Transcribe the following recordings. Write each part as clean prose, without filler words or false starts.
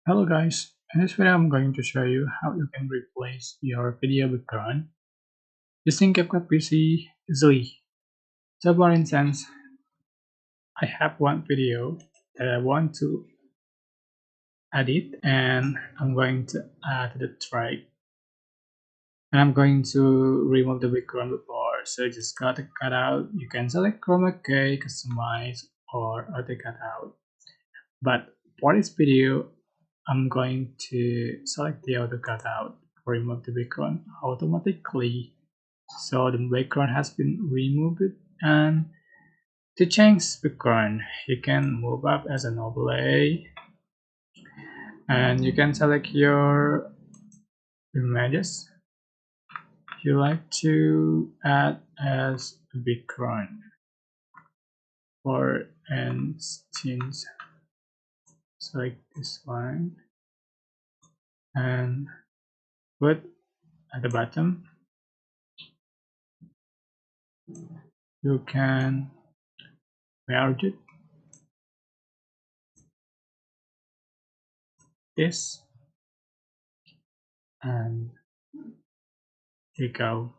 Hello guys, in this video I'm going to show you how you can replace your video background using CapCut PC easily. So for instance, I have one video that I want to edit and I'm going to add the track and I'm going to remove the background before. So just go to cutout, you can select chroma key, customize or auto cutout. But for this video, I'm going to select the auto cutout, remove the background automatically. So the background has been removed, and to change background, you can move up as an overlay and you can select your images you like to add as a background. For instance, select this one and put at the bottom. You can merge it this and you go.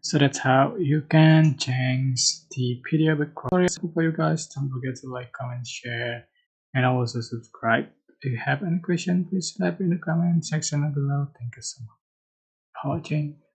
So that's how you can change the video background. For you guys, don't forget to like, comment, share, and also subscribe. If you have any question, please type in the comment section below. Thank you so much for watching.